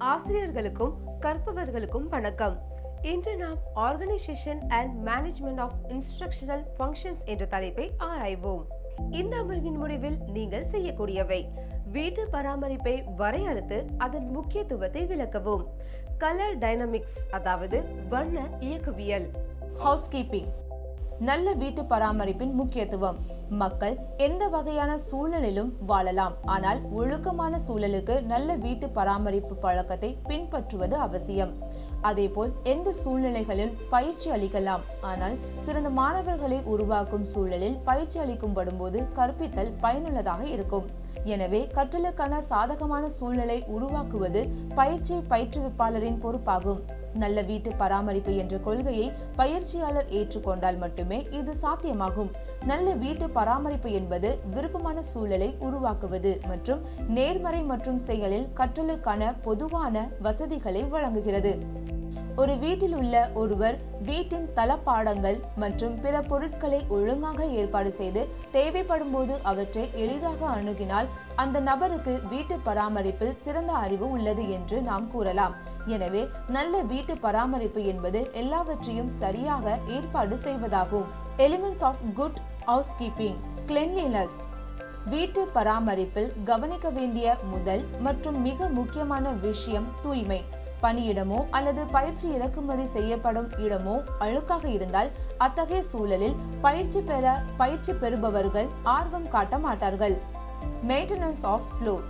ஆசிரியர்களுக்கும் கற்பவர்களுக்கும் வணக்கம். இன்று நாம் organisation and management of instructional functions என்ற தலைப்பை ஆராய்வோம். இந்த அமர்வின் முடிவில் நீங்கள் செய்யக்கூடியவை: வீட்டு பராமரிப்பை வரையறுத்து அதன் முக்கியத்துவத்தை விளக்கவும், கலர் டைனமிக்ஸ் அதாவது வண்ண இயக்கவியல், ஹவுஸ்கீப்பிங், நல்ல வீட்டு பராமரிப்பின் முக்கியத்துவம். மக்கள் எந்த வகையான சூழலிலும் வாழலாம், ஆனால் ஒழுக்கமான சூழலுக்கு நல்ல வீட்டு பராமரிப்பு பழக்கத்தை பின்பற்றுவது அவசியம். அதேபோல் எந்த சூழ்நிலைகளில் பயிற்சி அளிக்கலாம், ஆனால் சிறந்த மாணவர்களை உருவாக்கும் சூழலில் பயிற்சி அளிக்கும் படும்போது கற்பித்தல் பயனுள்ளதாக இருக்கும். எனவே கற்றலுக்கான சாதகமான சூழலை உருவாக்குவது பயிற்சி பயிற்றுவிப்பாளரின் பொறுப்பாகும். நல்ல வீட்டு பராமரிப்பு என்ற கொள்கையை பயிற்சியாளர் ஏற்றுக்கொண்டால் மட்டுமே இது சாத்தியமாகும். நல்ல வீட்டு பராமரிப்பு என்பது விருப்பமான சூழலை உருவாக்குவது மற்றும் நேர்மறை மற்றும் செயலில் கற்றலுக்கான பொதுவான வசதிகளை வழங்குகிறது. ஒரு வீட்டில் உள்ள ஒருவர் வீட்டின் தளபாடங்கள் மற்றும் பிற பொருட்களை ஒழுங்காக ஏற்பாடு செய்து தேவைப்படும் போது அவற்றை எளிதாக அணுகினால் அந்த நபருக்கு வீட்டு பராமரிப்பில் சிறந்த அறிவு உள்ளது என்று நாம் கூறலாம். எனவே நல்ல வீட்டு பராமரிப்பு என்பது எல்லாவற்றையும் சரியாக ஏற்பாடு செய்வதாகும். Elements of good housekeeping. Cleanliness. வீட்டு பராமரிப்பில் கவனிக்க வேண்டிய முதல் மற்றும் மிக முக்கியமான விஷயம் தூய்மை. பணியிடமோ அல்லது பயிற்சி இறக்குமதி செய்யப்படும் இடமோ அழுக்காக இருந்தால் அத்தகைய சூழலில் பயிற்சி பெறுபவர்கள் ஆர்வம் காட்ட மாட்டார்கள். Maintenance of floor.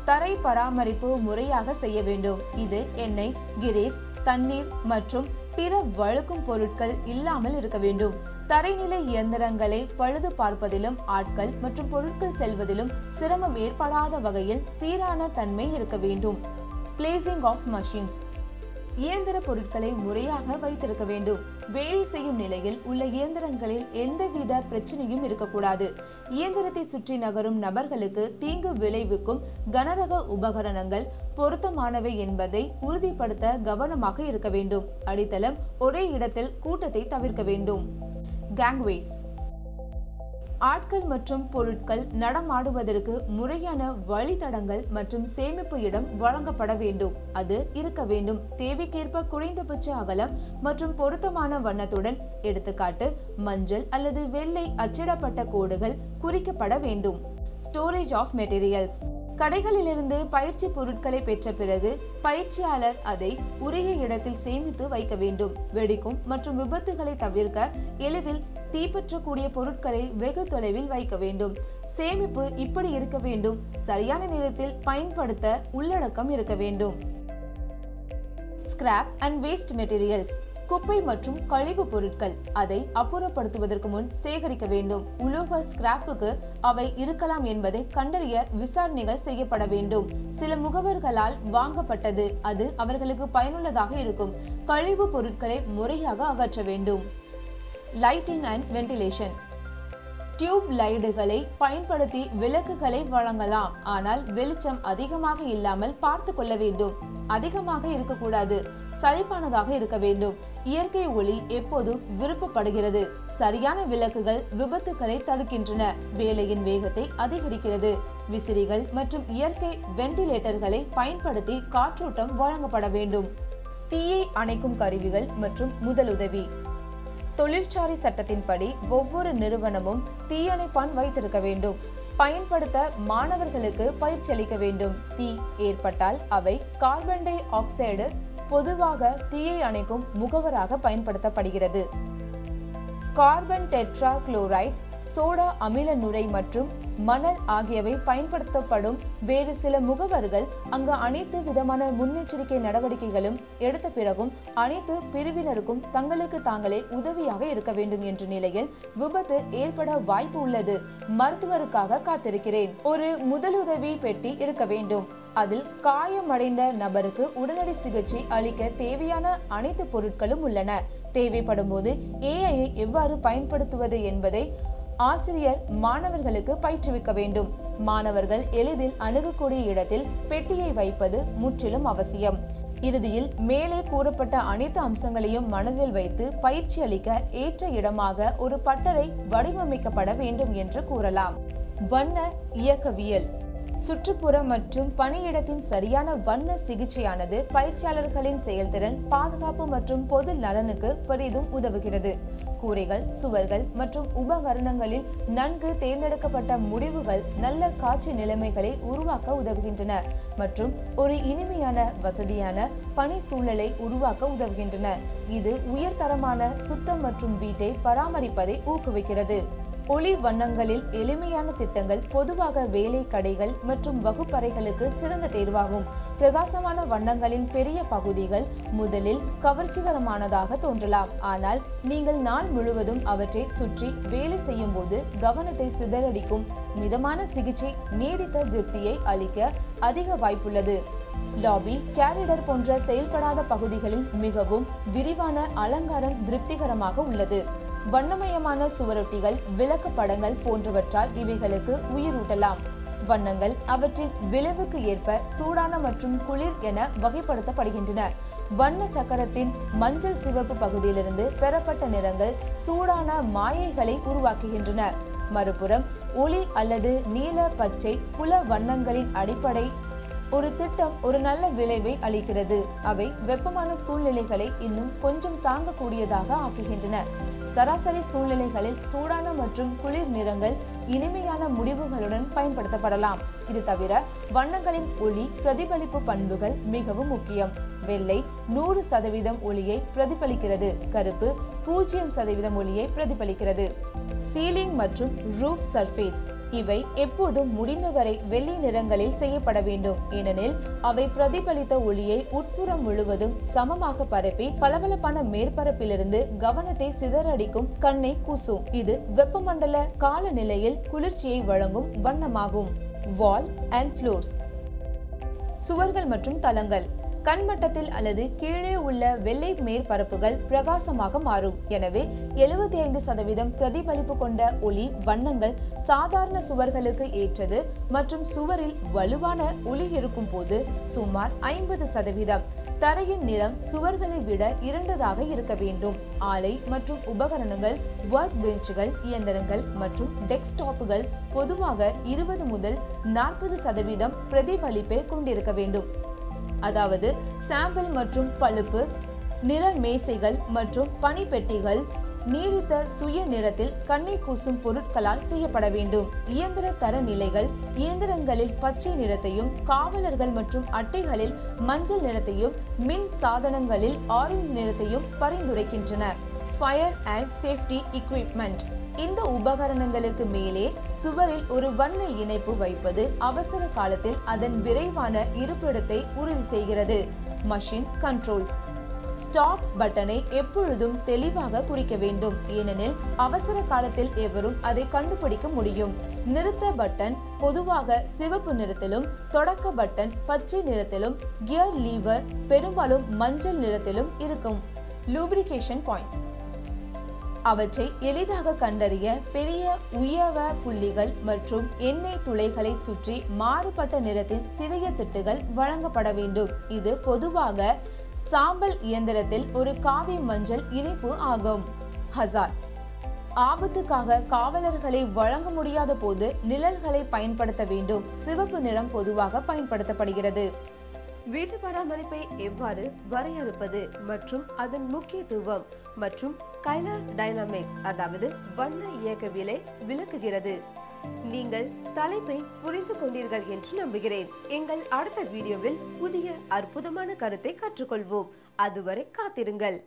தரை பராமரிப்பு முறையாக செய்ய வேண்டும். இது எண்ணெய், கிரீஸ், தண்ணீர் மற்றும் பிற வழுக்கும் பொருட்கள் இல்லாமல் இருக்க வேண்டும். தரைநிலை இயந்திரங்களை பழுது பார்ப்பதிலும் ஆட்கள் மற்றும் பொருட்கள் செல்வதிலும் சிரமம் ஏற்படாத வகையில் சீரான தன்மை இருக்க வேண்டும். Placing of machines. இயந்திர பொருட்களை முறையாக வைத்திருக்க வேண்டும். வேலை செய்யும் நிலையில் உள்ள இயந்திரங்களில் எந்தவித பிரச்சனையும் இருக்கக்கூடாது. இயந்திரத்தை சுற்றி நகரும் நபர்களுக்கு தீங்கு விளைவிக்கும் கனரக உபகரணங்கள் பொருத்தமானவை என்பதை உறுதிப்படுத்த கவனமாக இருக்க வேண்டும். அடித்தளம் ஒரே இடத்தில் கூட்டத்தை தவிர்க்க வேண்டும். கேங்வேஸ். ஆட்கள் மற்றும் பொருட்கள் நடமாடுவதற்கு முறையான வழித்தடங்கள் மற்றும் சேமிப்பு இடம் வழங்கப்பட வேண்டும். அது இருக்க வேண்டும். தேவைக்கேற்ப குறைந்தபட்ச அகலம் மற்றும் பொருத்தமான வண்ணத்துடன், எடுத்துக்காட்டு மஞ்சள் அல்லது வெள்ளை அச்சிடப்பட்ட கோடுகள் குறிக்கப்பட வேண்டும். Storage of materials. கடைகளிலிருந்து பயிற்சி பொருட்களை பெற்ற பிறகு பயிற்சியாளர் அதை உரிய இடத்தில் சேமித்து வைக்க வேண்டும். வெடிக்கும் மற்றும் விபத்துகளை தவிர்க்க எளிதில் தீப்பற்றக்கூடிய பொருட்களை வெகு தொலைவில் வைக்க வேண்டும். சேமிப்பு இப்படி இருக்க வேண்டும்: சரியான நேரத்தில் பயன்படுத்த உள்ளடக்கம் இருக்க வேண்டும். Scrap and waste materials. குப்பை மற்றும் கழிவு பொருட்கள் அதை அப்புறப்படுத்துவதற்கு முன் சேகரிக்க வேண்டும். உலோக ஸ்கிராப்புக்கு அவை இருக்கலாம் என்பதை கண்டறிய விசாரணைகள் செய்யப்பட வேண்டும். சில முகவர்களால் வாங்கப்பட்டது, அது அவர்களுக்கு பயனுள்ளதாக இருக்கும். கழிவு பொருட்களை முறையாக அகற்ற வேண்டும். Lighting and ventilation. டியூப் லைட்டுகளை பயன்படுத்தி விளக்குகளை வழங்கலாம், ஆனால் வெளிச்சம் அதிகமாக இல்லாமல் பார்த்து கொள்ள வேண்டும். அதிகமாக இருக்கக்கூடாது, சலிப்பானதாக இருக்க வேண்டும். இயற்கை ஒளி எப்போதும் விருப்பப்படுகிறது. சரியான விளக்குகள் விபத்துகளை தடுக்கின்றன, வேலையின் வேகத்தை அதிகரிக்கிறது. விசிறிகள் மற்றும் இயற்கை வென்டிலேட்டர்களை பயன்படுத்தி காற்றோட்டம் வழங்கப்பட வேண்டும். தீயை அணைக்கும் கருவிகள் மற்றும் முதலுதவி. தொழிற்சாலை சட்டத்தின்படி ஒவ்வொரு நிறுவனமும் தீயணைப்பான் வைத்திருக்க வேண்டும். பயன்படுத்த மாணவர்களுக்கு பயிற்சி அளிக்க வேண்டும். தீ ஏற்பட்டால் அவை கார்பன் டை ஆக்சைடு பொதுவாக தீயை அணைக்கும் முகவராக பயன்படுத்தப்படுகிறது. கார்பன் டெட்ரா குளோரைடு, சோடா அமில நுரை மற்றும் மணல் ஆகியவை பயன்படுத்தப்படும். வேறு சில முகவர்கள் அங்கு அனைத்து விதமான முன்னெச்சரிக்கை நடவடிக்கைகளும் எடுத்த பிறகும் அனைத்து பிரிவினருக்கும் தங்களுக்கு தாங்களே உதவியாக இருக்க வேண்டும் என்ற நிலையில் விபத்து ஏற்பட வாய்ப்பு உள்ளது. மருத்துவருக்காக காத்திருக்கிறேன். ஒரு முதலுதவி பெட்டி இருக்க வேண்டும். அதில் காயமடைந்த நபருக்கு உடனடி சிகிச்சை அளிக்க தேவையான அனைத்து பொருட்களும் உள்ளன. தேவைப்படும் போது ஏஐயை எவ்வாறு பயன்படுத்துவது என்பதை ஆசிரியர் மாணவர்களுக்கு பயிற்றுவிக்க வேண்டும். மாணவர்கள் எளிதில் அணுகக்கூடிய இடத்தில் பெட்டியை வைப்பது முற்றிலும் அவசியம். இறுதியில் மேலே கூறப்பட்ட அனைத்து அம்சங்களையும் மனதில் வைத்து பயிற்சி அளிக்க ஏற்ற இடமாக ஒரு பட்டறை வடிவமைக்கப்பட வேண்டும் என்று கூறலாம். வண்ண இயக்கவியல். சுற்றுப்புற மற்றும் பணியிடத்தின் சரியான வண்ண சிகிச்சையானது பயிற்சியாளர்களின் செயல்திறன், பாதுகாப்பு மற்றும் பொது நலனுக்கு பெரிதும் உதவுகிறது. கூரைகள், சுவர்கள் மற்றும் உபகரணங்களில் நன்கு தேர்ந்தெடுக்கப்பட்ட முடிவுகள் நல்ல காட்சி நிலைமைகளை உருவாக்க உதவுகின்றன மற்றும் ஒரு இனிமையான, வசதியான பணி சூழலை உருவாக்க உதவுகின்றன. இது உயர்தரமான சுத்தம் மற்றும் வீட்டை பராமரிப்பதை ஊக்குவிக்கிறது. ஒளி வண்ணங்களில் எளிமையான திட்டங்கள் பொதுவாக வேலை, கடைகள் மற்றும் வகுப்பறைகளுக்கு சிறந்த தேர்வாகும். பிரகாசமான வண்ணங்களின் பெரிய பகுதிகள் முதலில் கவர்ச்சிகரமானதாக தோன்றலாம், ஆனால் நீங்கள் நாள் முழுவதும் அவற்றை சுற்றி வேலை செய்யும் போது கவனத்தை சிதறடிக்கும் மிதமான சிகிச்சை நீடித்த திருப்தியை அளிக்க அதிக வாய்ப்புள்ளது. லாபி, கேரிடர் போன்ற செயல்படாத பகுதிகளில் மிகவும் விரிவான அலங்காரம் திருப்திகரமாக உள்ளது. வண்ணமயமான சுவரொட்டிகள், விளக்கு படங்கள் போன்றவற்றால் இவைகளுக்கு உயிரூட்டலாம். வண்ணங்கள் அவற்றின் விளைவுக்கு ஏற்ப சூடான மற்றும் குளிர் என வகைப்படுத்தப்படுகின்றன. வண்ண சக்கரத்தின் மஞ்சள் சிவப்பு பகுதியிலிருந்து பெறப்பட்ட நிறங்கள் சூடான மாயைகளை உருவாக்குகின்றன. மறுபுறம் ஒளி அல்லது நீல, பச்சை, புல வண்ணங்களின் அடிப்படை ஒரு திட்டம் ஒரு நல்ல விளைவை அளிக்கிறது. அவை வெப்பமான சூழ்நிலைகளை இன்னும் கொஞ்சம் தாங்கக்கூடியதாக ஆக்குகின்றன. சராசரி சூழ்நிலைகளில் சூடான மற்றும் குளிர் நிறங்கள் இனிமையான முடிவுகளுடன் பயன்படுத்தப்படலாம். இது தவிர வண்ணங்களின் ஒளி பிரதிபலிப்பு பண்புகள் மிகவும் முக்கியம். வெள்ளை 100% ஒளியை பிரதிபலிக்கிறது, கருப்பு 0% ஒளியை பிரதிபலிக்கிறது. சீலிங் மற்றும் ரூஃப் சர்ஃபேஸ் இவை எப்போதும் முடிந்தவரை வெள்ளை நிறங்களில் செய்யப்பட வேண்டும், ஏனெனில் அவை பிரதிபலித்த ஒளியை உட்புறம் முழுவதும் சமமாக பரப்பி பளபளப்பான மேற்பரப்பிலிருந்து கவனத்தை சிதறடிக்கும் கண்ணை கூசும். இது வெப்பமண்டல காலநிலையில் குளிர்ச்சியை வழங்கும் வண்ணமாகும். வால் அண்ட் ஃப்ளோர்ஸ், சுவர்கள் மற்றும் தளங்கள் கண்மட்டத்தில் அல்லது கீழே உள்ள வெள்ளை மேற்பரப்புகள் பிரகாசமாக மாறும். எனவே 75% பிரதிபலிப்பு கொண்ட ஒளி வண்ணங்கள் சாதாரண சுவர்களுக்கு ஏற்றது மற்றும் சுவரில் வலுவான ஒளி இருக்கும் போது சுமார் 50%. தரையின் நிறம் சுவர்களை விட இருண்டதாக இருக்க வேண்டும். ஆலை மற்றும் உபகரணங்கள், ஒர்க் பெஞ்சுகள், இயந்திரங்கள் மற்றும் டெஸ்க்டாப்புகள் பொதுவாக 20 முதல் 40% பிரதிபலிப்பை கொண்டிருக்க வேண்டும். அதாவது சாம்பிள் மற்றும் பழுப்பு நிற மேசைகள் மற்றும் பனிப்பெட்டிகள் நீடித்த சுய நிறத்தில் கண்ணை கூசும் பொருட்களால் செய்யப்பட வேண்டும். இயந்திர தரநிலைகள் இயந்திரங்களில் பச்சை நிறத்தையும், காவலர்கள் மற்றும் அட்டைகளில் மஞ்சள் நிறத்தையும், மின் சாதனங்களில் ஆரஞ்சு நிறத்தையும் பரிந்துரைக்கின்றன. ஃபயர் அண்ட் சேஃப்டி எக்யூப்மெண்ட், இந்த உபகரணங்களுக்கு மேலே சுவரில் ஒரு வண்ண இணைப்பு வைப்பது அவசர காலத்தில் அதன் விரைவான இருப்பிடத்தை உறுதி செய்கிறது. மஷின் கண்ட்ரோல்ஸ், ஸ்டாப் பட்டனை எப்பொழுதும் தெளிவாக குறிக்க வேண்டும், ஏனெனில் அவசர காலத்தில் எவரும் அதை கண்டுபிடிக்க முடியும். நிறுத்த பட்டன் பொதுவாக சிவப்பு நிறத்திலும், தொடக்க பட்டன் பச்சை நிறத்திலும், கியர் லீவர் பெரும்பாலும் மஞ்சள் நிறத்திலும் இருக்கும். லூப்ரிகேஷன் பாயிண்ட்ஸ், அவற்றை எளிதாக கண்டறிய பெரிய உயவ புள்ளிகள் மற்றும் எண்ணெய் துளைகளை சுற்றி மாறுபட்ட நிறத்தின் சிறிய திட்டுகள் வழங்கப்பட வேண்டும். இது பொதுவாக சாம்பல் இயந்திரத்தில் ஒரு காவி மஞ்சள் இனிப்பு ஆகும். ஹசார்ட்ஸ், ஆபத்துக்காக காவலர்களை வழங்க முடியாத போது நிழல்களை பயன்படுத்த வேண்டும். சிவப்பு நிறம் பொதுவாக பயன்படுத்தப்படுகிறது. வீட்டு பராமரிப்பை எவ்வாறு வரையறுப்பது மற்றும் அதன் முக்கியத்துவம் மற்றும் கைலார் டைனமிக்ஸ் அதாவது வண்ண இயக்கவியலை விளக்குகிறது. நீங்கள் தலைப்பை புரிந்து கொண்டீர்கள் என்று நம்புகிறேன். எங்கள் அடுத்த வீடியோவில் புதிய அற்புதமான கருத்தை கற்றுக்கொள்வோம். அதுவரை காத்திருங்கள்.